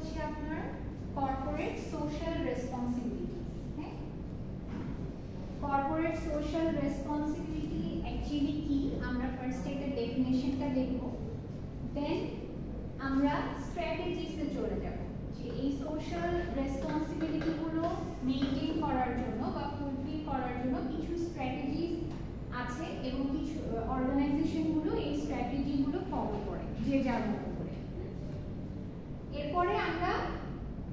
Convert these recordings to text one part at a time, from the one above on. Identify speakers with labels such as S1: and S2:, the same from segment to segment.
S1: হচ্ছে আপনার corporate social responsibility. হ্যাঁ, কর্পোরেট সোশ্যাল রেসপন্সিবিলিটি অ্যাকচুয়ালি কি আমরা ফার্স্ট এর ডেফিনিশনটা দেখব, দেন আমরা স্ট্র্যাটেজিসে চলে যাব যে এই সোশ্যাল রেসপন্সিবিলিটি গুলো মেইনটেইন করার জন্য বা ফুলফিল করার জন্য কিছু স্ট্র্যাটেজিস আছে এবং কিছু অর্গানাইজেশন গুলো এই স্ট্র্যাটেজি গুলো ফলো করে যে যার মতো করে। এরপরে আমরা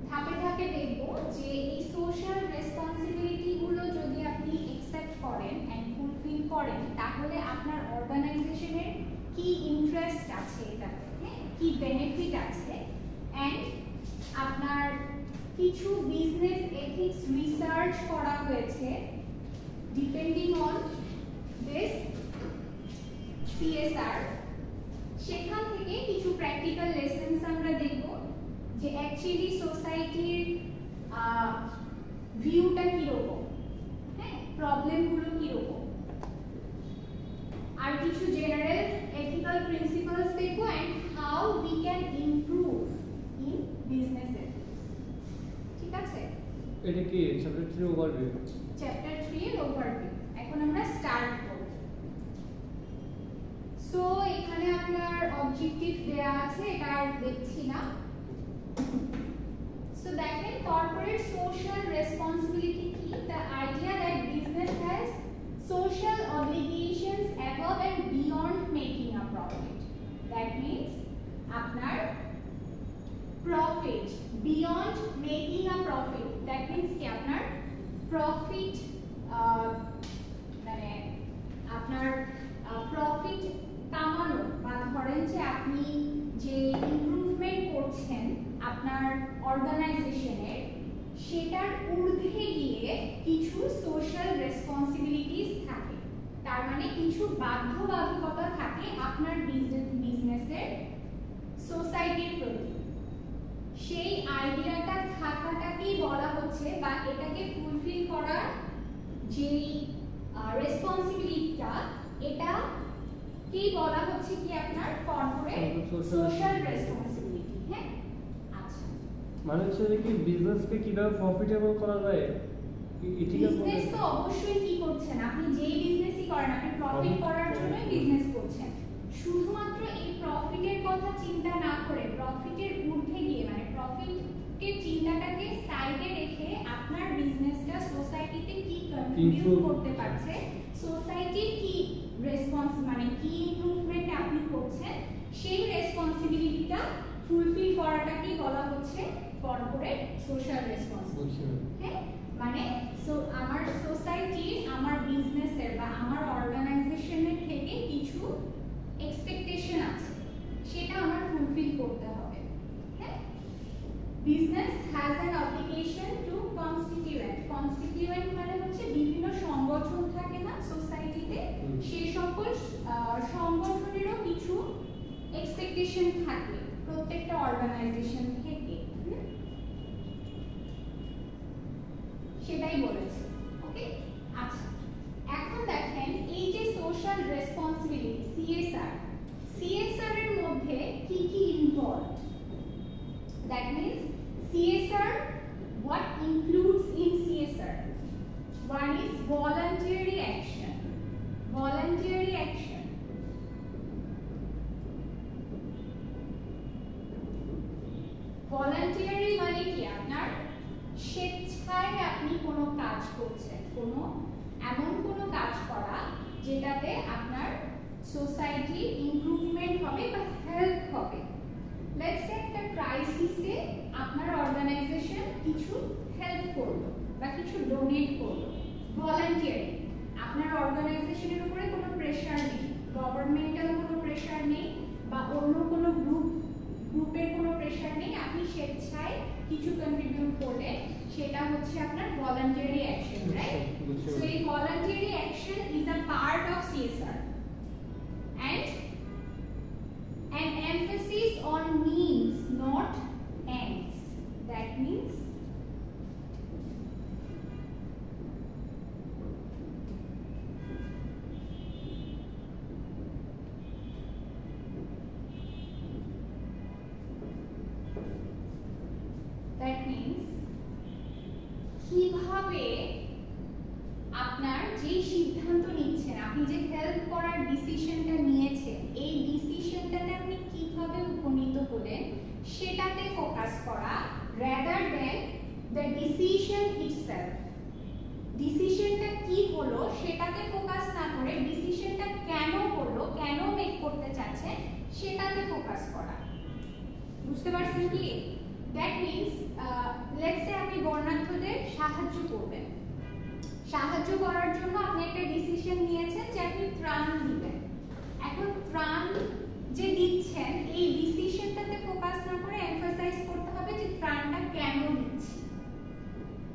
S1: ধাপে ধাপে দেখব যে এই সোশ্যাল রেসপন্সিবিলিটি গুলো যদি আপনি অ্যাকসেপ্ট করেন এন্ড ফুলফিল করেন তাহলে আপনার অর্গানাইজেশনের কি ইন্টারেস্ট আছে এটাতে, হ্যাঁ, কি বেনিফিট আছে, এন্ড আপনার কিছু বিজনেস এথিক্স রিসার্চ করা হয়েছে ডিপেন্ডিং অন দিস CSR। সেখান থেকে কিছু প্র্যাকটিক্যাল লেসনস আমরা দেখব যে অ্যাকচুয়ালি সোসাইটির ভিউটা কিরকম, হ্যাঁ, প্রবলেমগুলো কিরকম, আর কিছু জেনারেল এথিক্যাল প্রিন্সিপালস দেখব and how we can improve in business ethics. ঠিক আছে,
S2: এটা কি চ্যাপ্টার 3 ওভারভিউ?
S1: চ্যাপ্টার 3 এর ওভারভিউ এখন আমরা স্টার্ট করব। সো এখানে আপনার অবজেক্টিভ দেয়া আছে, এটা আর দেখছি না। সো দেখেন কর্পোরেট সোশ্যাল রেসপন্সিবিলিটি কি, the idea that business has social obligations above and beyond making a profit. That means আপনার profit beyond making a profit, that means কি আপনার profit মানে আপনার profit কামানো বা ধরেন যে আপনি যে ইমপ্রুভমেন্ট করছেন আপনার অর্গানাইজেশনের সেটার ঊর্ধ্বে গিয়ে কিছু সোশ্যাল রেসপন্সিবিলিটিস থাকে, তার মানে কিছু বাধ্যবাধকতা থাকে আপনার বিজনেসের সোসাইটির প্রতি। সেই আইডিয়াটা থাকাটাকেই বলা হচ্ছে বা এটাকে ফুলফিল করার যে রেসপন্সিবিলিটিটা এটা কি বলা হচ্ছে কি আপনার কর্পোরেট সোশ্যাল রেসপন্সিবিলিটি। হ্যাঁ, আচ্ছা,
S2: মানে হচ্ছে কি বিজনেসকে কিভাবে প্রফিটেবল করা যায়,
S1: বিজনেস তো অবশ্যই কি করছেন আপনি, যেই বিজনেসই করেন আপনি প্রফিট করার জন্যই বিজনেস করছেন। শুধুমাত্র এই প্রফিটের কথা চিন্তা না করে প্রফিটের ঊর্ধ্বে গিয়ে মানে প্রফিটের চিন্তাটাকে সাইডে রেখে আপনার বিজনেসটা সোসাইটিতে কি কন্ট্রিবিউট করতে পারছে, সোসাইটির কি রেসপন্স মানে কি ইমপ্রুভমেন্ট আপনি করছেন, সেই রেসপন্সিবিলিটিটা ফুলফিল করাটাকেই বলা হচ্ছে কর্পোরেট সোশ্যাল রেসপন্সিবিলিটি। হ্যাঁ, মানে আমার সোসাইটি আমার বিজনেসের বা আমার অর্গানাইজেশনের থেকে কিছু এক্সপেকটেশন আছে সেটা আমার ফুলফিল করতে হবে। হ্যাঁ, business has an obligation two constituent মানে হচ্ছে বিভিন্ন সংগঠন থাকে না সোসাইটিতে, সেই সকল সংগঠনেরও কিছু এক্সপেকটেশন থাকে প্রত্যেকটা অর্গানাইজেশন থেকে, সেটাই বলেছে। ওকে, আচ্ছা, এখন দেখেন এই যে সোশ্যাল রেসপন্সিবিলিটি CSR এর মধ্যে কি কি involved, that means CSR what includes in CSR, one is voluntary action voluntary মানে কি আপনার স্বেচ্ছায় আপনি কোনো কাজ করছেন, কোনো এমন কোনো কাজ করা যেটাতে আপনার সোসাইটি ইমপ্রুভমেন্ট হবে বা হেল্প হবে। লেটস সে একটা ক্রাইসিসে আপনার অর্গানাইজেশন কিছু হেল্প করলো বা কিছু ডোনেট করলো ভলান্টিয়ারি, আপনার অর্গানাইজেশনের উপরে কোনো প্রেশার নেই, গভর্নমেন্টাল কোনো প্রেশার নেই বা অন্য কোনো গ্রুপের কোনো প্রেশার নেই, আপনি স্বেচ্ছায় কিছু কন্ট্রিবিউট করলে সেটা হচ্ছে আপনার ভলান্টারি অ্যাকশন, রাইট? সো এই voluntary action is a part of CSR and an emphasis on means not ends, that means করা rather than the decision itself. ডিসিশনটা কি হলো সেটাতে ফোকাস না করে ডিসিশনটা কেন হলো, কেন মেক করতে চাচ্ছেন সেটাতে ফোকাস করা। বুঝতে পারছেন কি? দ্যাট মিন্স লেটস সে আপনি বর্ণাঢ্যদের সাহায্য করবেন। সাহায্য করার জন্য আপনি একটা ডিসিশন নিয়েছেন যে আপনি ত্রাণ দিবেন। এখন ত্রাণ যে দিচ্ছেন এই ডিসিশনটাতে ফোকাস না করে এমফাসাইজ করতে হবে যে ত্রাণটা কেন দিচ্ছি।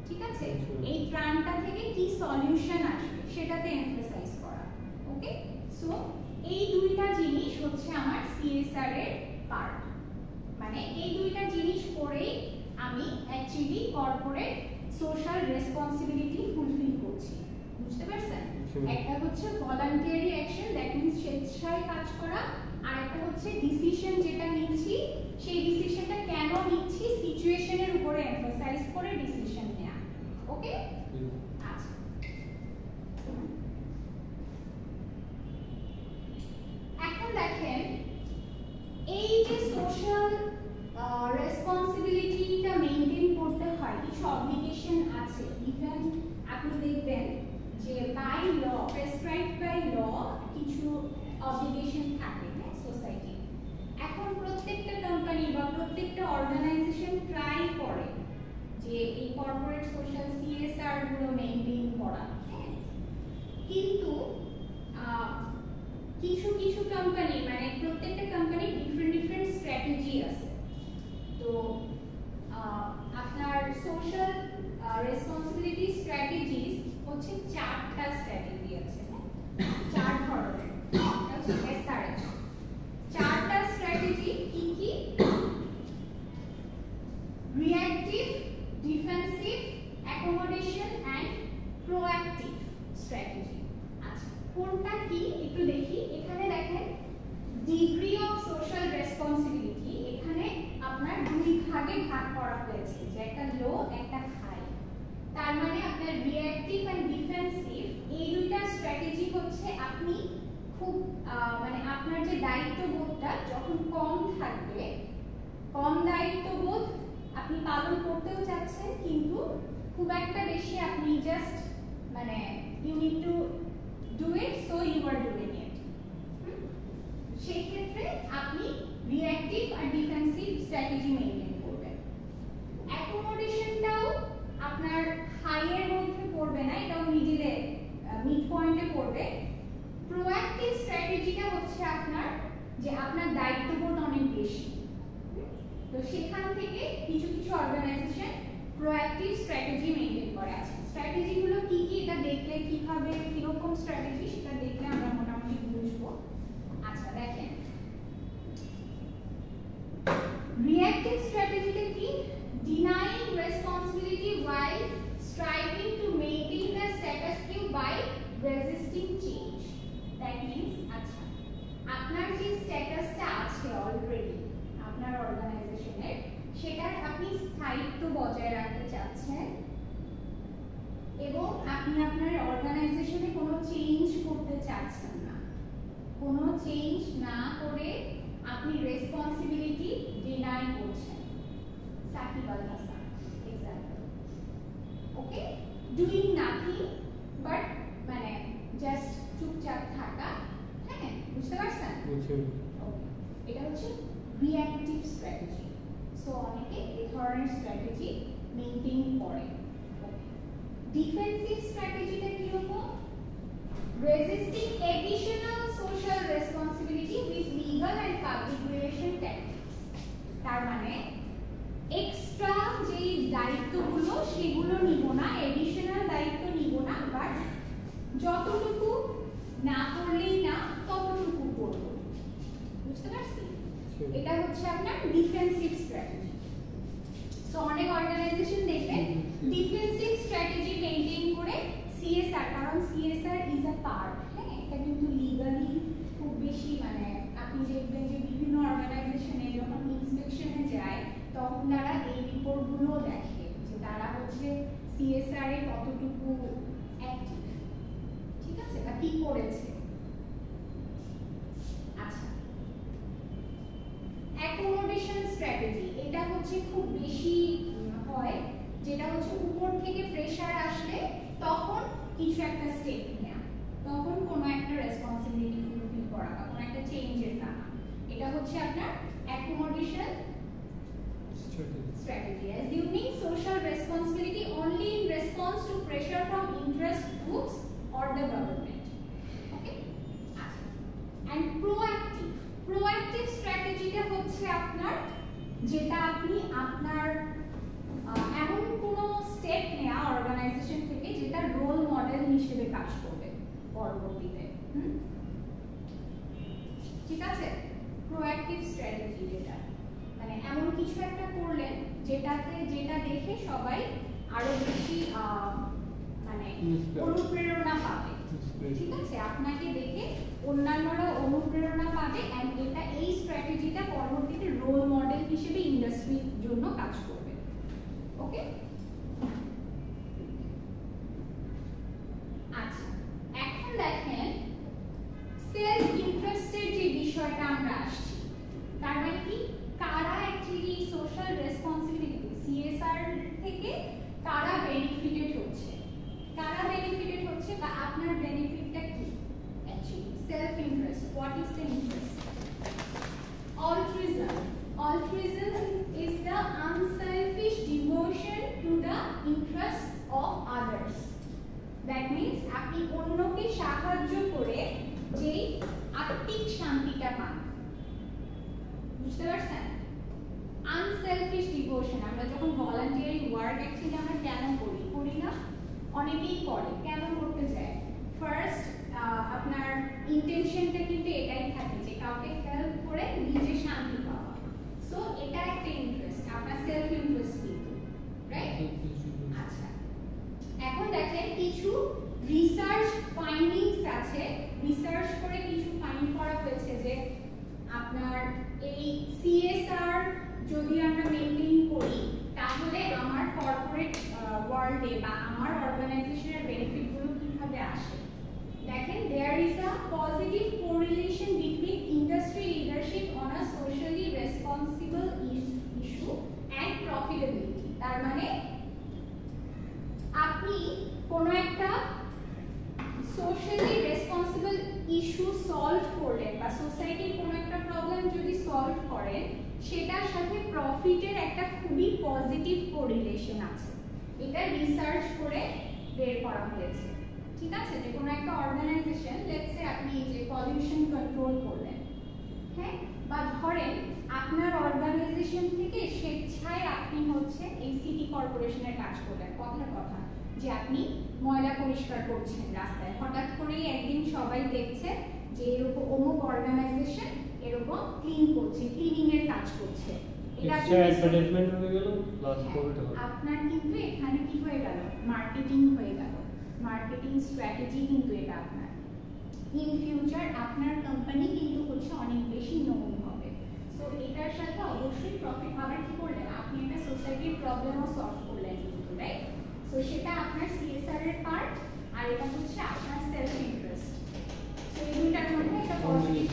S1: ঠিক আছে? এই ত্রাণটা থেকে কি সলিউশন আসবে সেটাতে এমফাসাইজ করা। ওকে? সো এই দুইটা জিনিস হচ্ছে আমার সিএসআর এর পার্ট। মানে এই দুইটা জিনিস করেই আমি actually corporate social responsibility fulfil করছি। বুঝতে পারছেন? একটা হচ্ছে ভলান্টারি অ্যাকশন, দ্যাট মিন্স স্বেচ্ছায় কাজ করা, আর একটা হচ্ছে ডিসিশন যেটা নিচ্ছি সেই ডিসিশনটা কেন নিচ্ছি সিচুয়েশনের উপরে এমফাসাইজ করে ডিসিশন নেওয়া। ওকে? আচ্ছা, এখন দেখেন এই যে সোশ্যাল রেসপন্সিবিলিটিটা মেইনটেইন করতে হয়, কিছু অবলিগেশন আছে। ইভেন আপনি দেখবেন যে by law, prescribed by law কিছু অবলিগেশন থাকে সোসাইটি। এখন প্রত্যেকটা কোম্পানি বা প্রত্যেকটা অর্গানাইজেশন ট্রাই করে যে এই কর্পোরেট সোশ্যাল সিএসআর গুলো মেইনটেইন করা, কিন্তু কিছু কিছু কোম্পানি মানে প্রত্যেকটা কোম্পানি ডিফারেন্ট স্ট্র্যাটেজি আছে। তো আপনার সোশ্যাল রেসপন্সিবিলিটি স্ট্র্যাটেজিস হচ্ছে 4টা স্ট্র্যাটেজি আছে, 4 ধরনের। এসআরএস 4টা স্ট্র্যাটেজি কি কি? Reactive, defensive, accommodation and proactive strategy. আচ্ছা, কোনটা কি একটু দেখি। এখানে দেখেন ডিগ্রি অফ সোশ্যাল রেসপন্সিবিলিটি, এখানে আপনার দুই ভাগে ভাগ করা হয়েছে, যে একটা লো একটা হাই। তার মানে আপনার রিঅ্যাকটিভ এন্ড ডিফেন্সিভ এই দুইটা স্ট্র্যাটেজি হচ্ছে আপনি খুব মানে আপনার যে দায়িত্ববোধটা যখন কম থাকবে, কম দায়িত্ববোধ আপনি পালন করতেও চাচ্ছেন কিন্তু খুব একটা বেশি আপনি জাস্ট মানে you need to do it so you are doing it, সেই ক্ষেত্রে আপনি রিঅ্যাকটিভ আর ডিফেন্সিভ স্ট্র্যাটেজি মেইনটেইন করবেন। অ্যাকোমোডেশনটাও আপনার হাই এর মধ্যে পড়বে না, এটাও মিডলে মিড পয়েন্টে পড়বে। প্রোঅ্যাক্টিভ স্ট্র্যাটেজিটা হচ্ছে আপনার যে আপনার দায়িত্ববোধ অনেক বেশি, তো সেখান থেকে কিছু কিছু অর্গানাইজেশন প্রোঅ্যাক্টিভ স্ট্র্যাটেজি মেইনটেইন করে। আছে স্ট্র্যাটেজিগুলো কি কি এটা দেখলে কিভাবে কিরকম স্ট্র্যাটেজি সেটা দেখলে আমরা মোটামুটি বুঝবো। আচ্ছা দেখেন, রিঅ্যাকটিভ স্ট্র্যাটেজিটা কি? Denying responsibility while striving to maintain the status quo by resisting change. That means আচ্ছা আপনার যে স্ট্যাটাসটা আছে অলরেডি আপনার অর্গানাইজেশনের, সেটার আপনি স্থায়িত্ব বজায় রাখতে চাচ্ছেন এবং আপনি আপনার অর্গানাইজেশনে কোনো চেঞ্জ করতে চাচ্ছেন না। কোনো চেঞ্জ না করে আপনি রেসপন্সিবিলিটি ডিনাই করছেন। Sakib Al Hasan example. Okay, doing nothing but মানে জাস্ট চুপচাপ থাকা। হ্যাঁ, বুঝতে পারছেন? ওকে, এটা হচ্ছে রিঅ্যাকটিভ স্ট্র্যাটেজি। সো অনেকে এই ধরনের স্ট্র্যাটেজি মেইনটেইন করে। ডিফেন্সিভ স্ট্র্যাটেজিটা কি রকম? Resisting additional social responsibility with legal and public relation tactics. তার মানে এক্সট্রা যে দায়িত্বগুলো সেগুলো নিব না, এডিশনাল দায়িত্ব নিব না, বাট যতটুকু না করলেই না ততটুকু করব। বুঝতে পারছি? এটা হচ্ছে আপনার ডিফেন্সিভ স্ট্র্যাটেজি। সো অনেক অর্গানাইজেশন দেখবেন ডিফেন্সিভ স্ট্র্যাটেজি মেইনটেইন করে সিএসআর, কারণ সিএসআর ইজ আ পার্ট, হ্যাঁ এটা কিন্তু লিগালি খুব বেশি মানে আপনি দেখবেন যে বিভিন্ন অর্গানাইজেশনে যখন ইন্সপেকশনে যায় তখন তারা এই রিপোর্টগুলো দেখে যে তারা হচ্ছে সিএসআর এ কতটুকু অ্যাক্টিভ, ঠিক আছে, বা কি করেছে। আচ্ছা, অ্যাকোমোডেশন স্ট্র্যাটেজি, এটা হচ্ছে খুব বেশি হয়, যেটা হচ্ছে উপর থেকে প্রেসার আসলে তখন কিছু একটা স্টেপ নেওয়া, তখন কোনো একটা রেসপন্সিবিলিটি ফুলফিল করা বা কোনো একটা চেঞ্জেস আনা, এটা হচ্ছে আপনার accommodation strategy. Assuming social responsibility only in response to pressure from interest groups or the government. Okay? And proactive strategy টা হচ্ছে আপনার যেটা আপনি আপনার এমন কোন স্টেপ নেয়া অর্গানাইজেশন থেকে যেটা রোল মডেল হিসেবে কাজ করবে পরবর্তীতে। ঠিক আছে? প্রোঅ্যাক্টিভ স্ট্র্যাটেজি যেটা মানে এমন কিছু একটা করলেন যেটা দেখে সবাই আরো বেশি মানে অনুপ্রেরণা পাবে। ঠিক আছে, আপনাকে দেখে অন্যান্যরা অনুপ্রেরণা পাবে এন্ড এটা এই স্ট্র্যাটেজিটা পরবর্তীতে রোল মডেল হিসেবে ইন্ডাস্ট্রির জন্য কাজ করবে। ওকে, আচ্ছা এখন দেখেন সেলফ ইন্টারেস্টের যে বিষয়টা আমরা আসছি, তার মানে কি কারা অ্যাকচুয়ালি সোশ্যাল রেসপন্সিবিলিটি সিএসআর থেকে কারা বেনিফিটেড হচ্ছে, বা আপনার বেনিফিটটা কি actually self interest. What is the interest? altruism is the unselfish devotion to the interests of others. That means আপনি অন্যকে সাহায্য করে যে আত্মিক শান্তিটা পান, বুঝতে পারছেন? আনসেলফিশ ডিভোশন, আমরা যখন ভলান্টিয়ারি ওয়ার্ক অ্যাকচুয়ালি আমরা কেন করি না? অনেকেই করে, কেন করতে যায়? ফার্স্ট আপনার ইন্টেনশনটা কিন্তু এটাই থাকে যে কাউকে হেল্প করে নিজে শান্তি পাওয়া। সো এটা একটা ইন্টারেস্ট, আপনার সেলফ ইন্টারেস্ট কিন্তু, রাইট? আচ্ছা এখন দেখেন কিছু রিসার্চ ফাইন্ডিংস আছে, রিসার্চ করে কিছু ফাইন্ড করা হয়েছে যে আপনার এই সিএসআর যদি আমরা মেইনটেইন করি তাহলে আমার কর্পোরেট ওয়ার্ল্ডে বা আমার অর্গানাইজেশনের বেনিফিটগুলো কিভাবে আসে। দেখেন there is a positive correlation between industry leadership on a socially responsible issue and profitability. তার মানে আপনি কোনো একটা সোশ্যালি রেসপন্সিবল ইস্যু সলভ করলেন বা সোসাইটির কোনো একটা প্রবলেম যদি সলভ করেন সেটার সাথে প্রফিটের একটা খুবই পজিটিভ কোরিলেশন আছে। এটা রিসার্চ করে বের করা হয়েছে। ঠিক আছে, যে কোনো একটা অর্গানাইজেশন লেটস সে আপনি যে পলিউশন কন্ট্রোল করলেন, হ্যাঁ, বা ধরেন আপনার অর্গানাইজেশন থেকে স্বেচ্ছায় আপনি হচ্ছে এই সিটি কর্পোরেশনের কাজ করলেন, কথার কথা যে আপনি ময়লা পরিষ্কার করছেন রাস্তায়, হঠাৎ করেই একদিন সবাই দেখছে যে এরকম অমুক অর্গানাইজেশন এরকম ক্লিন করছে, ক্লিনিং এর কাজ করছে, এটা
S2: অ্যাডভার্টাইজমেন্ট হয়ে গেল প্লাস প্রফিট হলো।
S1: আপনার কিন্তু এখানে কি হয়ে গেল? মার্কেটিং হয়ে গেল, মার্কেটিং স্ট্র্যাটেজি কিন্তু এটা আপনার ইন ফিউচার আপনার কোম্পানি কিন্তু হচ্ছে অনেক বেশি নোন হবে। সো এটার সাথে অবশ্যই প্রফিট আবার কি করলেন? আপনি একটা সোসাইটির প্রবলেমও সলভ করলেন কিন্তু, রাইট? সো সেটা আপনার সিএসআর এর পার্ট আর এটা হচ্ছে আপনার সেলফ ইন্টারেস্ট। সো এই দুইটার মধ্যে একটা পজিটিভ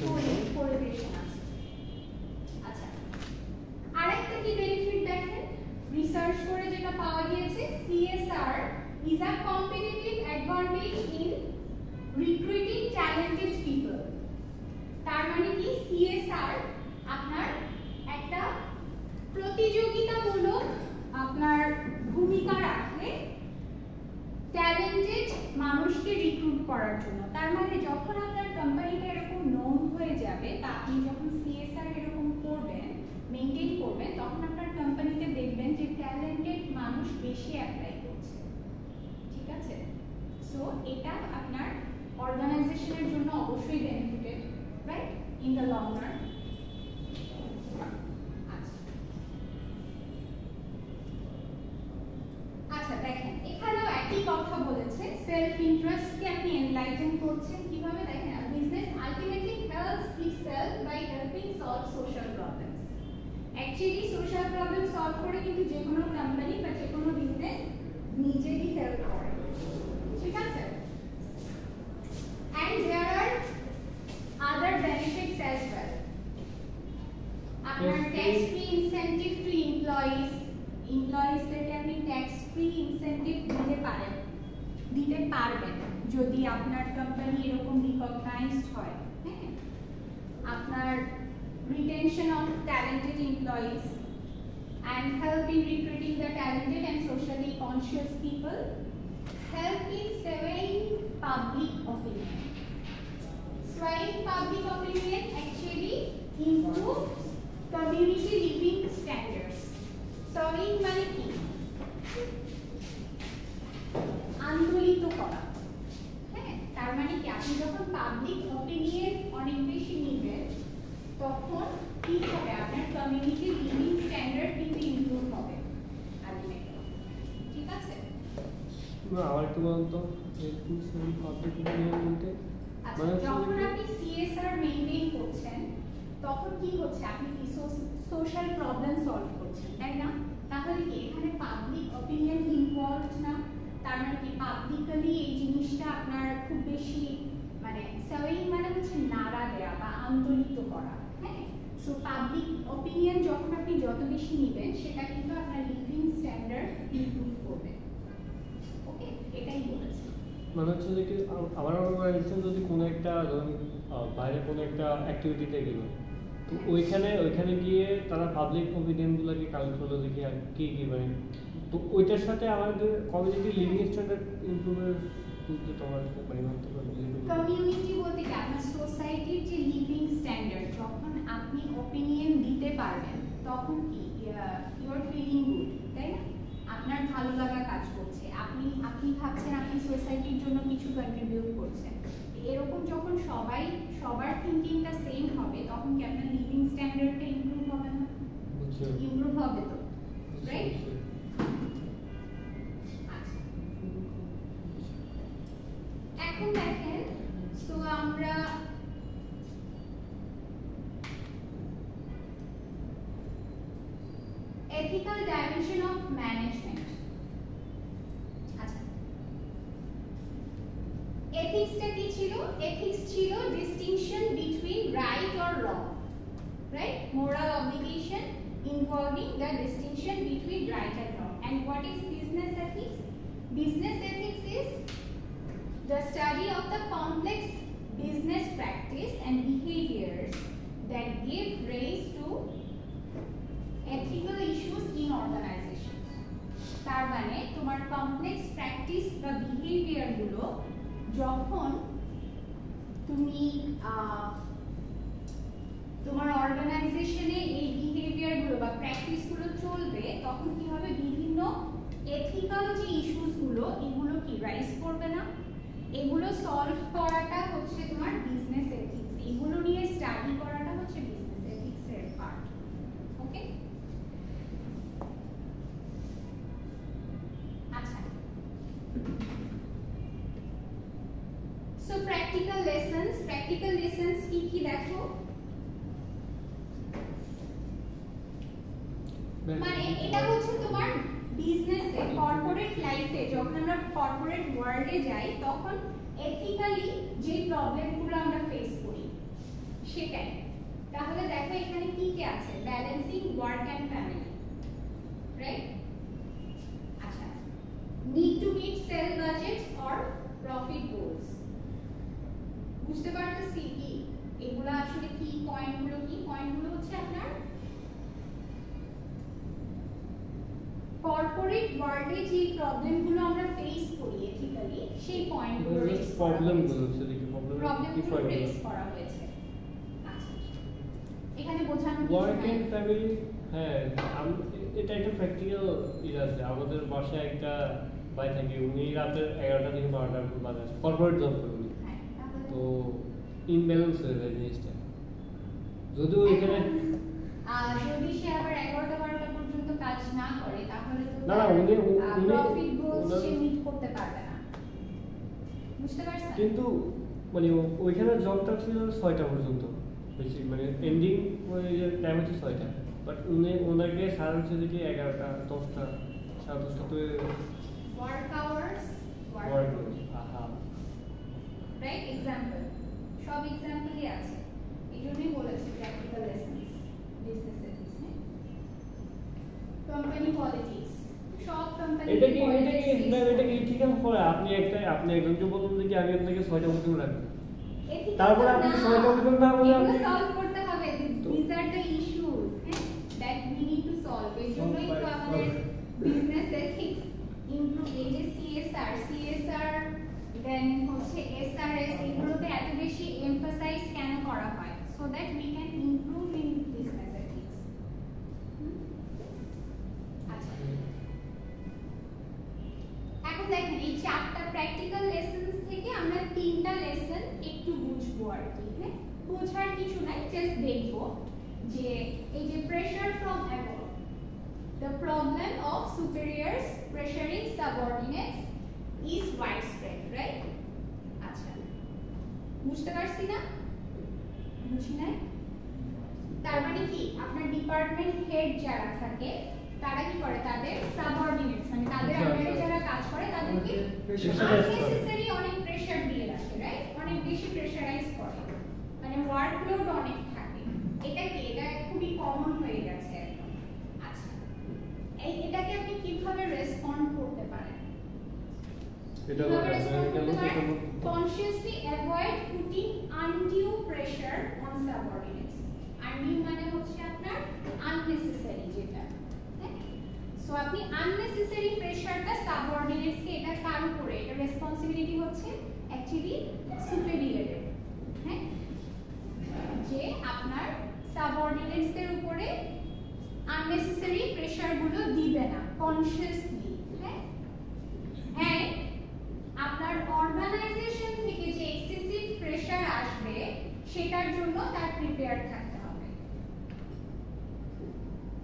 S1: কোরিলেশন আছে। আচ্ছা আরেকটা কি বেনিফিট দেখেন রিসার্চ করে যেটা পাওয়া গিয়েছে, CSR is a competitive advantage in recruiting talented people. তার মানে কি সিএসআর আপনার একটা প্রতিযোগিতামূলক আপনার ভূমিকা রাখে ট্যালেন্টেড মানুষকে রিক্রুট করার জন্য। তার মানে যখন আপনার কোম্পানিটা এরকম নোন হয়ে যাবে, তা আপনি যখন সিএসআর এরকম করবেন, মেইনটেইন করবেন, তখন আপনার কোম্পানিতে দেখবেন যে ট্যালেন্টেড মানুষ বেশি অ্যাপ্লাই করছে। ঠিক আছে, সো এটা আপনার অর্গানাইজেশনের জন্য অবশ্যই benefited, right, in the long run. আচ্ছা দেখেন এখানেও একই কথা বলেছে, সেলফ ইন্টারেস্টকে আপনি এনলাইটেন করছেন কিভাবে? দেখেন business ultimately helps itself by helping solve social problems. Actually social problem solve করে কিন্তু যে কোনো কোম্পানি বা যে কোনো বিজনেস নিজেই হেল্প করে। ঠিক আছে, and there are other benefits as well. আপনার ট্যাক্স ফ্রি এমপ্লয়িজদেরকে আপনি ট্যাক্স ফ্রি ইনসেনটিভ দিতে পারবেন যদি আপনার কোম্পানি এরকম রিকগনাইজড হয়। হ্যাঁ, আপনার retention of talented employees and help in recruiting the talented and socially conscious people, help in swaying public opinion. Swaying public opinion actually improves community living standards. Swaying মানে কি? আন্দোলিত করা। হ্যাঁ, তার মানে কি আপনি যখন পাবলিক অপিনিয়ন অনেক বেশি নিবেন তখন কি হবে, আপনার কমিউনিটি লিভিং স্ট্যান্ডার্ড কিন্তু ইমপ্রুভ হবে আলটিমেটলি। ঠিক আছে?
S2: না, আবার একটু বলুন তো পাবলিক অপিনিয়ন বলতে
S1: আচ্ছা, যখন আপনি সিএসআর মেইনটেইন করছেন তখন কি হচ্ছে, আপনি কি সোশ্যাল প্রবলেম সলভ করছেন, তাই না? তাহলে কি এখানে পাবলিক অপিনিয়ন ইনভলভড না? তার মানে কি পাবলিকলি এই জিনিসটা আপনার খুব বেশি মানে সাওয়িং মানে হচ্ছে নাড়া দেয়া বা আন্দোলিত করা। হ্যাঁ, সো পাবলিক অপিনিয়ন যখন আপনি যত বেশি নেবেন সেটা কিন্তু আপনার লিভিং স্ট্যান্ডার্ড ইমপ্রুভ করবে। ওকে, এটাই বলেছি।
S2: মানে হচ্ছে যে কি আমার অর্গানাইজেশন যদি কোনো একটা বাইরে কোনো একটা অ্যাক্টিভিটিতে গেল, তো ওইখানে গিয়ে তারা পাবলিক অপিনিয়নগুলোকে কালেক্ট করলো দেখি আর কি মানে, তো ওইটার সাথে আমাদের কমিউনিটি লিভিং স্ট্যান্ডার্ড ইমপ্রুভের তোমার পরিমাণ তো
S1: কমিউনিটি বলতে কি আপনার সোসাইটির যে লিভিং স্ট্যান্ডার্ড, যখন আপনি অপিনিয়ন দিতে পারবেন তখন কি ইউ আর ফিলিং গুড, তাই না? আপনার ভালো লাগা কাজ করছে, আপনি ভাবছেন আপনি সোসাইটির জন্য কিছু কন্ট্রিবিউট করছেন। এরকম যখন সবার থিঙ্কিংটা সেম হবে তখন কি আপনার লিভিং স্ট্যান্ডার্ডটা ইমপ্রুভ হবে না? ইমপ্রুভ হবে তো, রাইট? এখন দেখেন, সো আমরা ethical dimension of management. আচ্ছা, ethics-টা কি ছিল? ethics ছিল distinction between right or wrong, right? Moral obligation involving the distinction between right and wrong. And what is business ethics? Business ethics is the study of the complex business practice and behaviors that give rise to ethical issues in organization. তার মানে তোমার complex practice বা behaviour গুলো যখন তুমি তোমার অর্গানাইজেশনে এই বিহেভিয়ার গুলো বা প্র্যাকটিস গুলো চলবে তখন কি হবে, বিভিন্ন এথিক্যাল যে ইস্যুস গুলো এগুলো কি রাইজ করবে না? এগুলো সলভ করাটা হচ্ছে তোমার বিজনেস এথিক্স, এগুলো নিয়ে স্টাডি করাটা হচ্ছে বিজনেস এথিক্স এর পার্ট। ওকে, আচ্ছা, সো প্র্যাকটিক্যাল লেসন্স কি দেখো, মানে এটা হচ্ছে তোমার বিজনেসে কর্পোরেট লাইফে যখন আমরা কর্পোরেট ওয়ার্ল্ডে যাই তখন এথিক্যালি যে প্রবলেমগুলো আমরা ফেস করি সেটাই। তাহলে দেখো এখানে কি কি আছে, balancing work and family, right? আচ্ছা, need to meet sale budgets or profit goals. বুঝতে পারতেছি কি এগুলো আসলে কি পয়েন্টগুলো? কি পয়েন্টগুলো হচ্ছে আপনার কর্পোরেট ওয়ার্ল্ডে যে প্রবলেমগুলো আমরা ফেস করি এথিক্যালি সেই পয়েন্টগুলো রেজ করা হয়েছে। আচ্ছা, এখানে বোঝানো
S2: ওয়ার্ক এন্ড ফ্যামিলি। হ্যাঁ, এটা একটা প্র্যাকটিক্যাল ইজ আছে। আমাদের বাসায় একটা ভাই থাকে, উনি রাতে 11টা থেকে 12টার বাজে কর্পোরেট জব করে উনি, তো ইমব্যালেন্স হয়ে যায় জিনিসটা। যদিও এখানে
S1: যদি সে আবার 11টা 12টা পর্যন্ত কাজ না করে তাহলে তো
S2: না উনি
S1: প্রফিট গোলস সে মিট করতে পারবে না। বুঝতে পারছেন?
S2: কিন্তু মানে ওইখানে জবটা ছিল 6টা পর্যন্ত বেশি, মানে এন্ডিং টাইম হচ্ছে 6টা, বাট ওনাকে সারা হচ্ছে যে 11টা 10টা 10:30 তো
S1: ওয়ার্ক আওয়ার্স
S2: আহা
S1: রাইট। এক্সাম্পল, সব এক্সাম্পলই আছে, এইজন্যই বলেছি প্র্যাকটিক্যাল লেসন্স বিজনেস এথিক্স। তো কোম্পানি পলিটিক্স, সব কোম্পানি
S2: এটা কি ঠিক আছে পরে আপনি একজনকে বলুন যে আমি আপনাকে 6টা উইকেন্ড রাখবো, তারপর আপনি 6টা উইকেন্ড না বলে আপনি
S1: সলভ করতে হবে। these are the issues that we need to solve। এর জন্যই তো আমাদের বিজনেস এথিক্স ইমপ্রুভ, এই যে CSR দেন হচ্ছে SRS, এগুলোতে এত বেশি এমফাসাইজ কেন করা হয়, so that we can improve in business ethics। আচ্ছা, এখন দেখেন এই 4টা প্র্যাকটিক্যাল লেসনস থেকে আমরা 3টা লেসন একটু বুঝবো আর কি। হ্যাঁ, বোঝার কিছু নাই, জাস্ট দেখবো যে এই যে pressure from above, the problem of superiors pressuring subordinates is widespread, right? আচ্ছা, বুঝতে পারছি না? বুঝি নাই? তার মানে কি আপনার ডিপার্টমেন্ট হেড যারা থাকে তারা কি করে, তাদের সাবঅর্ডিনেটস মানে তাদের আন্ডারে যারা কাজ করে তাদেরকে আননেসেসারি অনেক প্রেসার দিয়ে রাখে, রাইট? অনেক বেশি প্রেসারাইজ করে, মানে ওয়ার্কলোড অনেক থাকে। এটা খুবই কমন হয়ে গেছে একদম। আচ্ছা, এটাকে আপনি কিভাবে রেসপন্ড করতে পারেন? Consciously avoid putting undue pressure on subordinates। undue মানে হচ্ছে আপনার unnecessary যেটা, সো আপনি unnecessary প্রেসারটা সাবঅর্ডিনেটস কে এটা কার উপরে, এটা রেসপন্সিবিলিটি হচ্ছে অ্যাকচুয়ালি সুপিরিয়রের। হ্যাঁ, যে আপনার সাবঅর্ডিনেটস এর উপরে unnecessary প্রেসার গুলো দিবে না কনসিয়াসলি। হ্যাঁ, এন্ড আপনার অর্গানাইজেশন থেকে যে এক্সেসিভ প্রেসার আসবে সেটার জন্য তার প্রিপেয়ার থাকতে হবে।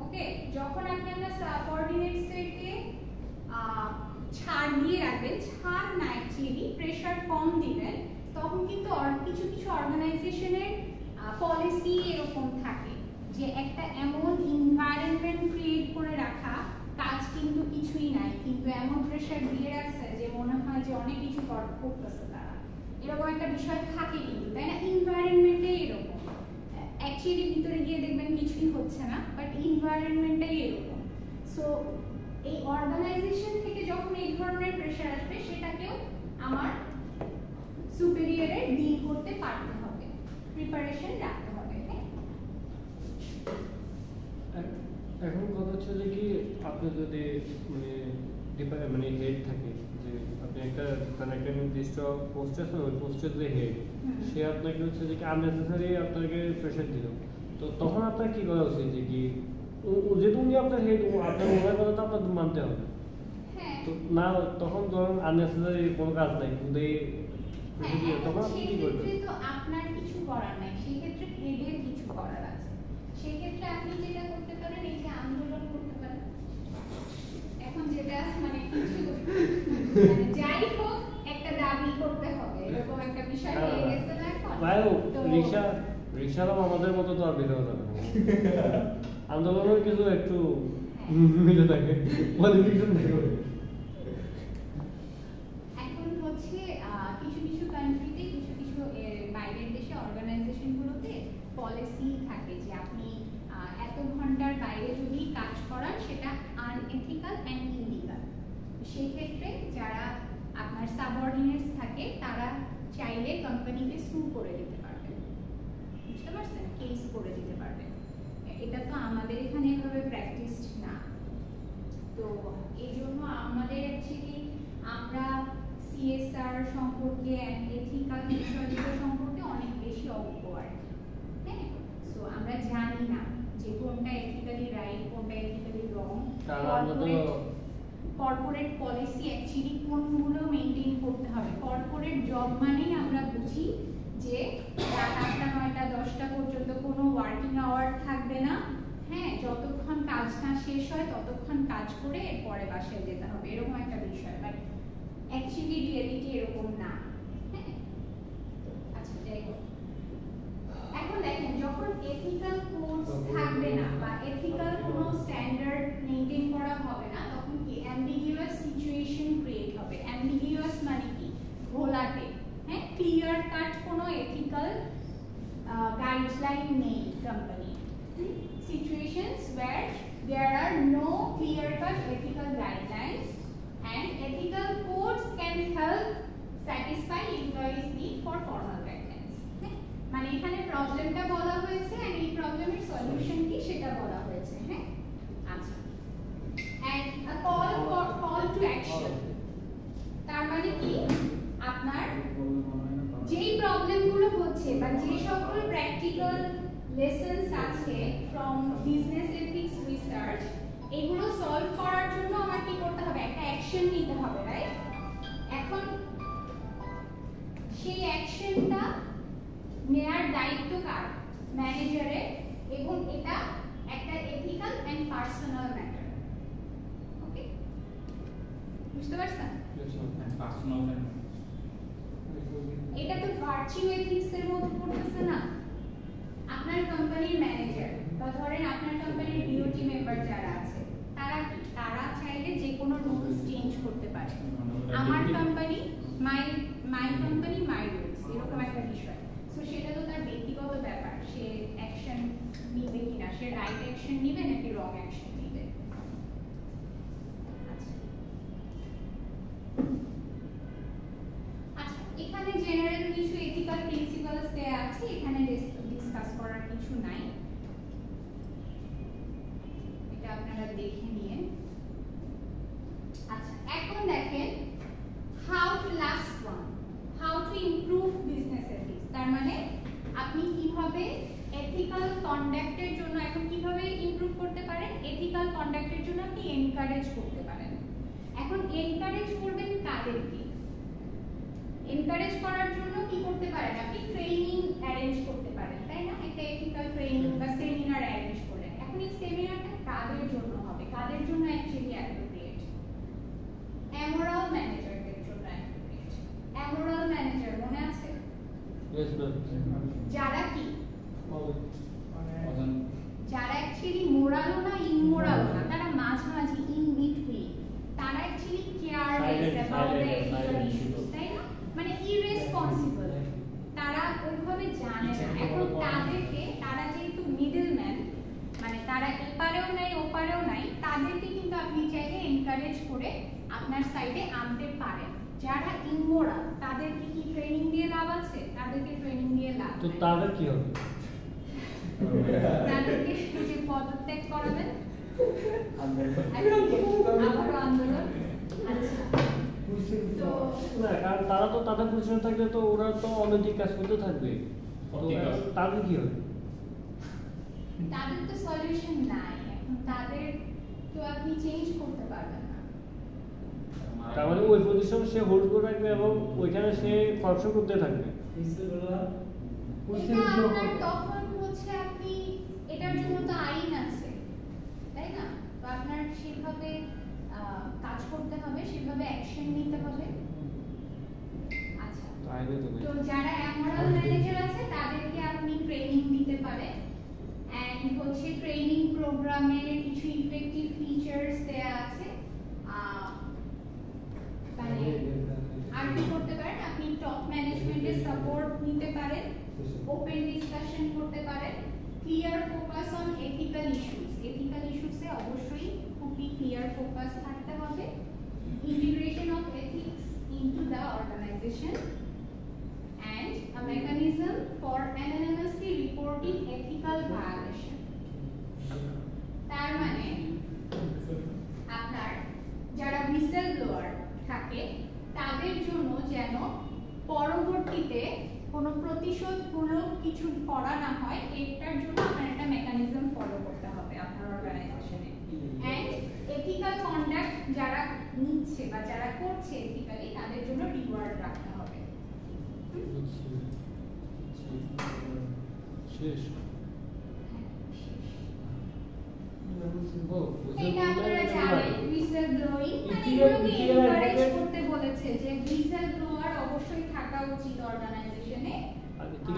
S1: ওকে, যখন আপনি আপনার সাবঅর্ডিনেটসকে ছাড় দিয়ে রাখবেন, ছাড় না অ্যাকচুয়ালি প্রেসার কম দিবেন, তখন কিন্তু কিছু কিছু অর্গানাইজেশনের পলিসি এরকম থাকে যে একটা এমন এনভায়রনমেন্ট ক্রিয়েট করে রাখা, কাজ কিন্তু কিছুই নাই কিন্তু এমন প্রেসার দিয়ে রাখছে যে মনে হয় যে অনেক কিছু করতেছে তারা, এরকম একটা বিষয় থাকে কিন্তু, তাই না? এনভায়রনমেন্টে এরকম, অ্যাকচুয়ালি ভিতরে গিয়ে দেখবেন কিছুই হচ্ছে না, বাট এনভায়রনমেন্টটাই এরকম। সো এই অর্গানাইজেশন থেকে যখন এই ধরনের প্রেসার আসবে সেটাকেও আমার সুপিরিয়রে ডিল করতে পারতে হবে, প্রিপারেশন রাখতে হবে।
S2: এখন কথা হচ্ছে যে কি আপনি যদি মানে হেড থাকে, যে আপনি একটা নির্দিষ্ট পোস্ট আছে, ওই পোস্টের যে হেড সে আপনাকে হচ্ছে যে কি আননেসেসারি আপনাকে প্রেশার দিল, তো তখন আপনার কি করা উচিত? যে কি যেহেতু উনি আপনার হেড, আপনার ওনার কথা তো আপনার মানতে হবে, তো না তখন ধরুন আননেসেসারি কোনো কাজ নাই কিন্তু তখন আপনি কি করবেন?
S1: তো আপনার কিছু করার নাই, সেই ক্ষেত্রে হেডের কিছু করার আছে। সেই ক্ষেত্রে আপনি যেটা করতে পারেন, এই যে আন্দোলন করতে পারেন। এখন যেটা মানে কিছু মানে যাই হোক একটা দাবি করতে হবে, এরকম একটা বিষয় হয়ে গেছে না এখন।
S2: তো রিকশালাম আমাদের মতো তো আর বের হতে হবে না, আন্দোলনের কিছু একটু মিলে থাকে, পলিটিক্যাল থাকে।
S1: এখন হচ্ছে কিছু কিছু কান্ট্রিতে, কিছু কিছু বাইরের দেশে অর্গানাইজেশনগুলোতে পলিসি থাকে যে আপনি এত ঘন্টার বাইরে যদি কাজ করান সেটা আনএথিক্যাল এন্ড ইলিগাল। সেই ক্ষেত্রে যারা আপনার সাবঅর্ডিনেটস থাকে তারা চাইলে কোম্পানিকে সু করে দিতে পারবে, বুঝতে পারছেন? কেস করে দিতে পারবে। এটা তো আমাদের এখানে এভাবে প্র্যাকটিসড না, তো এই জন্য আমাদের অ্যাকচুয়ালি আমরা CSR সম্পর্কে এন্ড এথিক্যাল বিষয়গুলো সম্পর্কে অনেক বেশি অজ্ঞ আর কি। হ্যাঁ, সো আমরা জানি না যে কোনটা এথিক্যালি রাইট, কোনটা এথিক্যালি রং। কর্পোরেট পলিসি অ্যাকচুয়ালি কোনগুলো মেইনটেইন করতে হবে। কর্পোরেট জব মানেই আমরা বুঝি যে রাত 8টা 9টা 10টা পর্যন্ত কোনো ওয়ার্কিং আওয়ার থাকবে না। হ্যাঁ, যতক্ষণ কাজ না শেষ হয় ততক্ষণ কাজ করে এরপরে বাসায় যেতে হবে, এরকম একটা বিষয়, বাট অ্যাকচুয়ালি রিয়েলিটি এরকম না। হ্যাঁ, আচ্ছা যাই হোক, এখন দেখেন যখন এথিক্যাল কোডস থাকবে না বা এথিক্যাল কোনো স্ট্যান্ডার্ড মেইনটেইন করা হবে না, তখন কি অ্যাম্বিগুয়াস সিচুয়েশন ক্রিয়েট হবে। অ্যাম্বিগুয়াস মানে কি? ঘোলাটে। হ্যাঁ, ক্লিয়ার কাট কোনো এথিক্যাল গাইডলাইন নেই company. situations where there are no clear-cut ethical guidelines and ethical codes can help satisfy employees' need for formal guidelines. মানে এখানে প্রবলেমটা বলা হয়েছে and এই প্রবলেমের সলিউশন কি সেটা বলা হয়েছে। হ্যাঁ, আচ্ছা। and a call to action, তার মানে কি আপনার যেই প্রবলেমগুলো হচ্ছে বা যে সকল প্র্যাকটিক্যাল লেসনস আছে ফ্রম বিজনেস এথিক্স রিসার্চ, এগুলো সলভ করার জন্য আমার কি করতে হবে, একটা অ্যাকশন নিতে হবে, রাইট? এখন সেই অ্যাকশনটা নেয়ার দায়িত্ব কার? ম্যানেজারের, এবং এটা একটা এথিক্যাল এন্ড পার্সোনাল ম্যাটার। ওকে, বুঝতে পারছেন?
S3: পার্সোনাল
S1: এটা তো ভার্চু এথিক্স এর মধ্যে পড়তেছে না। আপনার কোম্পানির ম্যানেজার বা ধরেন আপনার কোম্পানির বিওটি মেম্বার যারা আছে, তারা চাইলে যে কোনো রুলস চেঞ্জ করতে পারে। আমার company my company my rules, এরকম একটা বিষয়। সো সেটা তো তার ব্যক্তিগত ব্যাপার, সে অ্যাকশন নিবে কিনা, সে রাইট অ্যাকশন নিবে নাকি রং অ্যাকশন নিবে। আচ্ছা, এখানে জেনারেল কিছু এথিক্যাল প্রিন্সিপালস দেয়া আছে, এখানে ডিসকাস করার কিছু নাই, এটা আপনারা দেখে নিয়ে। আচ্ছা, এখন দেখেন how to last one, how to improve business ethics. তার মানে আপনি কিভাবে এথিক্যাল কন্ডাক্টের জন্য, এখন কিভাবে ইমপ্রুভ করতে পারেন, এথিক্যাল কন্ডাক্টের জন্য আপনি এনকারেজ করতে পারেন। এখন এনকারেজ করবেন কাদেরকে? এনকারেজ করার জন্য কি করতে পারেন, আপনি ট্রেনিং অ্যারেঞ্জ করতে পারেন, তাই না? একটা এথিক্যাল ট্রেনিং বা সেমিনার অ্যারেঞ্জ করলেন। এখন এই সেমিনারটা কাদের জন্য হবে, কাদের জন্য অ্যাকচুয়ালি অ্যাপ্রোপ্রিয়েট? অ্যামোরাল ম্যানেজারদের জন্য অ্যাপ্রোপ্রিয়েট। অ্যামোরাল ম্যানেজার মনে আছে?
S2: Yes, ma'am.
S1: যারা কি,
S3: অজান
S1: যারা অ্যাকচুয়ালি মোরালও না ইমোরাল না, তারা মাঝামাঝি ইন বিটুইন, তারা actually careless about the ethical issues, তাই না? মানে ইররেসপন্সিবল, তারা ওইভাবে জানে না। এখন তাদেরকে, তারা যেহেতু মিডলম্যান, মানে তারা এপারেও নাই ওপারেও নাই, তাদেরকে কিন্তু আপনি চাইলে এনকারেজ করে আপনার সাইডে আনতে পারেন। যারা ইমোরাল তাদেরকে কি ট্রেনিং দিয়ে লাভ আছে? তাদেরকে ট্রেনিং দিয়ে লাভ
S2: তো
S1: নাই।
S2: তাদের কি হবে?
S1: তাদেরকে যে পদত্যাগ করাবেন, আবারও আন্দোলন। আচ্ছা, তো
S2: না, কারণ তারা তো তাদের পজিশনে থাকলে তো ওরা তো অনৈতিক কাজ করতে থাকবে, তো
S3: অনৈতিক কাজ।
S2: তাদের কি হবে?
S1: তাদের তো সলিউশন নাই, এখন তাদের তো আপনি চেঞ্জ করতে পারবেন না।
S2: তার মানে ওই পজিশন সে হোল্ড করে রাখবে এবং ওইখানে সে ফাংশন করতে থাকবে।
S1: এটা আপনার তখন হচ্ছে আপনি, এটার জন্য তো আইন আছে, তাই না? তো আপনার সেভাবে কাজ করতে হবে, সেভাবে অ্যাকশন নিতে হবে। আচ্ছা, তো যারা অ্যামোরাল ম্যানেজার আছে তাদেরকে আপনি ট্রেনিং দিতে পারেন, এন্ড হচ্ছে ট্রেনিং প্রোগ্রামের কিছু ইফেক্টিভ ফিচারস দেয়া আছে। মানে আর কি করতে পারেন, আপনি টপ ম্যানেজমেন্টের সাপোর্ট নিতে পারেন, ওপেন ডিসকাশন করতে পারেন, clear focus on ethical issues. Ethical ইস্যুসে অবশ্যই খুবই ক্লিয়ার ফোকাস থাকতে হবে। Integration of ethics into the organization and a mechanism for anonymously reporting ethical violation. তার মানে আপনার যারা হুইসেল ব্লোয়ার থাকে তাদের জন্য যেন পরবর্তীতে কোনো প্রতিশোধমূলক কিছু করা না হয়, এটার জন্য আপনার একটা মেকানিজম ফলো করতে হবে আপনার অর্গানাইজেশনে। এন্ড এথিক্যাল কন্ডাক্ট যারা নিচ্ছে বা যারা করছে এথিক্যালি, তাদের জন্য রিওয়ার্ড রাখতে হবে।
S2: শেষ।
S1: এটা আপনারা জানেন হুইসেল ব্লোয়িং, মানে এগুলোকে এনকারেজ করতে বলেছে যে হুইসেল ব্লোয়ার অবশ্যই থাকা উচিত অর্গানাইজেশনে।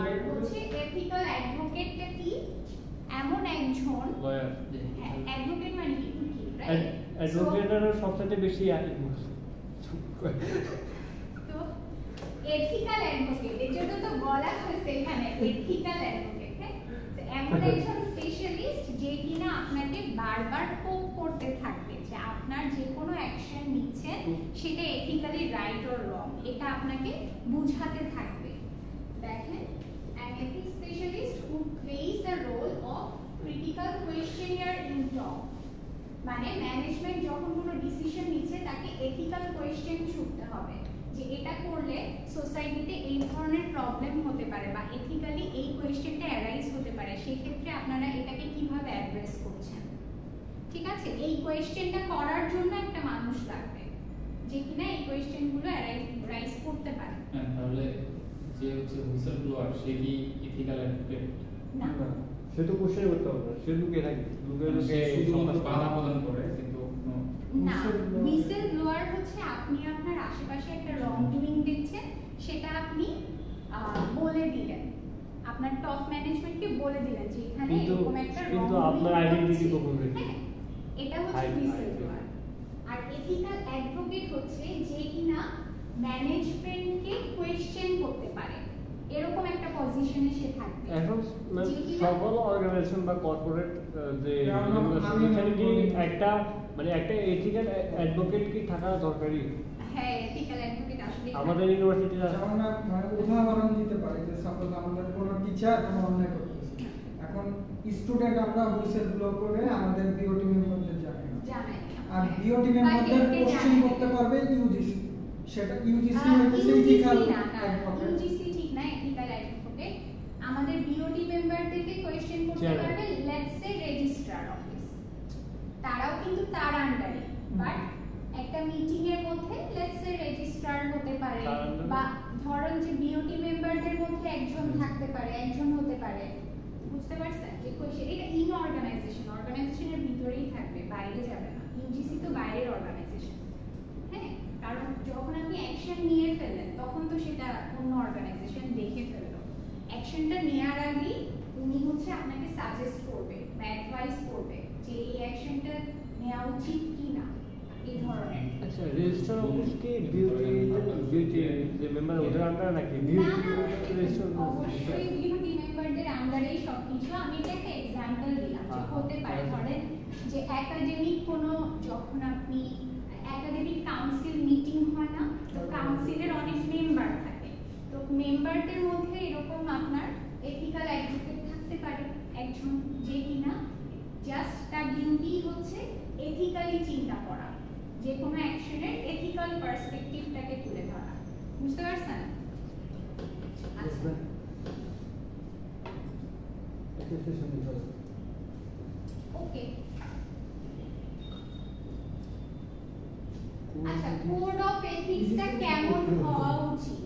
S1: আর হচ্ছে এথিক্যাল অ্যাডভোকেটটা কি? এমন একজন
S2: লয়ার।
S1: অ্যাডভোকেট মানে কি উকিল, রাইট?
S2: অ্যাডভোকেটের সবচেয়ে বেশি
S1: তো এথিক্যাল অ্যাডভোকেট, এর জন্য তো বলা হয়েছে এখানে এথিক্যাল অ্যাডভোকেট, হ্যাঁ? তো এমন একজন স্পেশালিস্ট যে কিনা আপনাকে বারবার পোক করতে থাকবে যে আপনার যে কোনো অ্যাকশন নিচ্ছেন সেটা এথিক্যালি রাইট অর রং, এটা আপনাকে বুঝাতে থাকবে। দেখেন, an ethics specialist who plays the role of critical questioner in talk, মানে ম্যানেজমেন্ট যখন কোনো ডিসিশন নিচ্ছে তাকে এথিক্যাল কোয়েশ্চেন ছুটতে হবে যে এটা করলে সোসাইটিতে এই ধরনের প্রবলেম হতে পারে বা এথিক্যালি এই কোয়েশ্চেনটা অ্যারাইজ হতে পারে, সেই ক্ষেত্রে আপনারা এটাকে কিভাবে অ্যাড্রেস করছেন। ঠিক আছে, এই কোয়েশ্চেনটা করার জন্য একটা মানুষ লাগবে যে কিনা এই কোয়েশ্চেনগুলো অ্যারাইজ করতে পারে।
S3: তাহলে যে হচ্ছে হুইসেল ব্লোয়ার সে কি এথিক্যাল অ্যাডভোকেট?
S1: না,
S2: সে তো কোশ্চেন করতে হবে না, সে লুকিয়ে থাকে, লুকিয়ে
S3: শুধুমাত্র বাধা প্রদান করে কিন্তু
S1: না, হুইসেল ব্লোয়ার হচ্ছে আপনি আপনার আশেপাশে একটা রং ডুইং দেখছেন, সেটা আপনি বলে দিলেন, আপনার টপ ম্যানেজমেন্টকে বলে দিলেন যে এখানে এরকম একটা রং,
S2: কিন্তু আপনার আইডেন্টিটি গোপন রেখে,
S1: এটা হচ্ছে হুইসেল ব্লোয়ার। আর এথিক্যাল অ্যাডভোকেট হচ্ছে যে কিনা ম্যানেজমেন্টকে কোয়েশ্চেন করতে পারে, এরকম একটা পজিশনে সে থাকবে।
S2: এখন সকল অর্গানাইজেশন বা কর্পোরেট যে এখানে কি একটা মানে একটা এথিক্যাল অ্যাডভোকেট কি থাকা দরকারি?
S1: হ্যাঁ, এথিক্যাল অ্যাডভোকেট আসলে
S2: আমাদের ইউনিভার্সিটিতে
S4: যেমন মানে উদাহরণ দিতে পারি যে সাপোজ আমাদের কোনো টিচার কোনো অন্যায় করতেছে, এখন স্টুডেন্ট আমরা হুইসেল ব্লো করে আমাদের বিওটি মেম্বারদের জানাই, আর বিওটি মেম্বারদের কোশ্চেন করতে পারবে ইউজিসি, সেটা ইউজিসি হচ্ছে এথিক্যাল অ্যাডভোকেট।
S1: ইউজিসি ঠিক না, এথিক্যাল অ্যাডভোকেট আমাদের বিওটি মেম্বারদেরকে কোয়েশ্চেন করতে পারবে, লেটস সে রেজিস্ট্রার অফিস, তারাও কিন্তু তার আন্ডারে, বাট একটা মিটিং এর মধ্যে লেটস সে রেজিস্ট্রার হতে পারে, বা ধরেন যে বিওটি মেম্বারদের মধ্যে একজন থাকতে পারে, একজন হতে পারে, বুঝতে পারছেন যে কোশ্চেন এটা ইন অর্গানাইজেশনের ভিতরেই থাকবে, বাইরে যাবে না। ইউজিসি তো বাইরের অর্গানাইজেশন, হ্যাঁ, কারণ যখন আপনি অ্যাকশন নিয়ে ফেলেন তখন তো সেটা অন্য অর্গানাইজেশন দেখে ফেললো, অ্যাকশনটা নেওয়ার আগে উনি হচ্ছে আপনাকে সাজেস্ট করবে বা অ্যাডভাইস করবে যে এই অ্যাকশনটা নেওয়া উচিত কি না, এই ধরনের।
S2: আচ্ছা, রেজিস্টার অফিস কি বিউটি যে মেম্বার ওদের আন্ডারে নাকি বিউটি রেজিস্টার?
S1: অবশ্যই বিউটি মেম্বারদের আন্ডারেই সবকিছু। আমি এটা একটা এক্সাম্পল দিলাম যে হতে পারে ধরেন যে একাডেমিক কোনো, যখন আপনি একাডেমিক কাউন্সিল মিটিং হয় না, তো কাউন্সিলের অনেক মেম্বার থাকে, তো মেম্বারদের মধ্যে এরকম আপনার এথিক্যাল অ্যাডভোকেট থাকতে পারে একজন, যে কিনা জাস্ট তার ডিউটি হচ্ছে এথিক্যালি চিন্তা করা, যে কোনো অ্যাকশনের এথিক্যাল পার্সপেক্টিভটাকে তুলে ধরা। বুঝতে পারছেন? আচ্ছা, ওকে, আচ্ছা, কোড অফ এথিক্সটা কেমন হওয়া উচিত?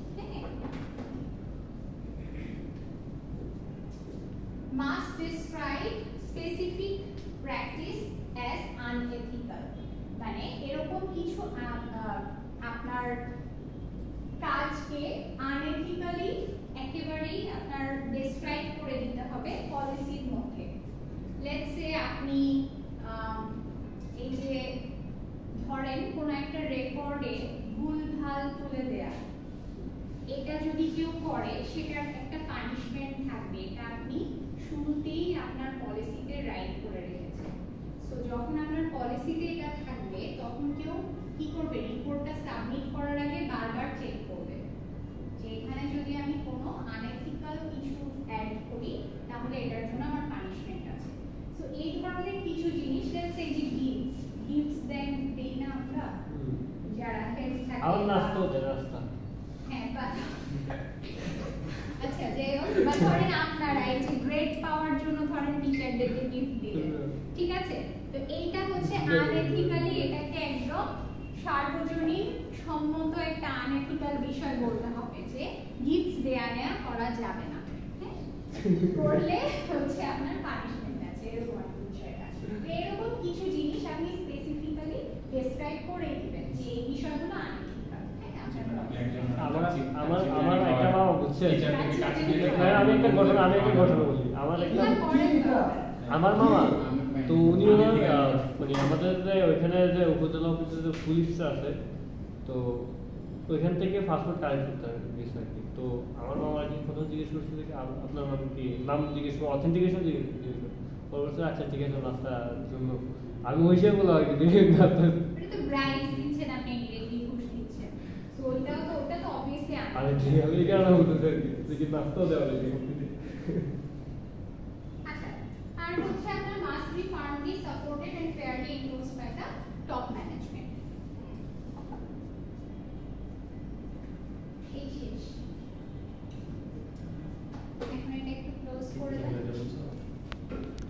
S1: Must describe specific practice as unethical, মানে এরকম কিছু আপনার কাজকে আনএথিক্যালি একেবারেই আপনার ডেসক্রাইব করে দিতে হবে পলিসির মধ্যে। লেটস সে আপনি এই যে ধরেন কোন একটা রেকর্ডে ভুলভাল তুলে দেয়া, এটা যদি কেউ করে সেটার একটা পানিশমেন্ট থাকবে, এটা আপনি শুরুতেই আপনার পলিসিতে রাইট করে রেখেছেন। সো যখন আপনার পলিসিতে এটা থাকবে তখন কেউ কি করবে, রিপোর্টটা সাবমিট করার আগে বারবার চেক করবে যে এখানে যদি আমি কোনো আনএথিক্যাল কিছু অ্যাড করি তাহলে এটার জন্য আমার পানিশমেন্ট আছে। সো এই ধরনের কিছু জিনিস, লেটস সে যে গিফটস দেন দেই না আমরা যারা হেল্প থাকে,
S2: আর নাস্তা হতে নাস্তা,
S1: হ্যাঁ, আচ্ছা, যে বা ধরেন আপনারা এই যে গ্রেড পাওয়ার জন্য ধরেন টিচারদেরকে গিফট দিলেন, ঠিক আছে, তো এইটা হচ্ছে আনএথিক্যালি, এটাকে একদম সার্বজনীন সম্মত একটা আনএথিক্যাল বিষয় বলতে হবে যে গিফটস দেয়া নেওয়া করা যাবে না, হ্যাঁ, করলে হচ্ছে আপনার পানিশমেন্ট আছে, এরকম একটা বিষয়টা। এরকম কিছু জিনিস আপনি স্পেসিফিক্যালি ডেসক্রাইব করে দিবেন যে এই বিষয়গুলো আনএথিক্যাল।
S2: আমার একটা মা বুঝছে, আমি একটা ঘটনা বলি। আমার মামা তো উনি মানে আমাদের যে ওইখানে যে উপজেলা অফিসে যে পুলিশটা আছে, তো ওইখান থেকে পাসপোর্ট কালেক্ট করতে গেছে আর কি। তো আমার মামা আর কি প্রথম জিজ্ঞেস করছিল যে আপনার নাম কি, নাম জিজ্ঞেস করে অথেন্টিকেশন জিজ্ঞেস বলছে আচ্ছা ঠিক আছে নাস্তার জন্য আমি ওই হিসেবে বলা হয় কিন্তু নাস্তা
S1: এটা তো ব্রাইস দিচ্ছেন আপনি ইংরেজি ঘুষ দিচ্ছেন সো ওটা তো অবভিয়াসলি
S2: আরে ঠিক আছে এই কারণে বলতেছে আর কি নাস্তাও দেওয়া লাগে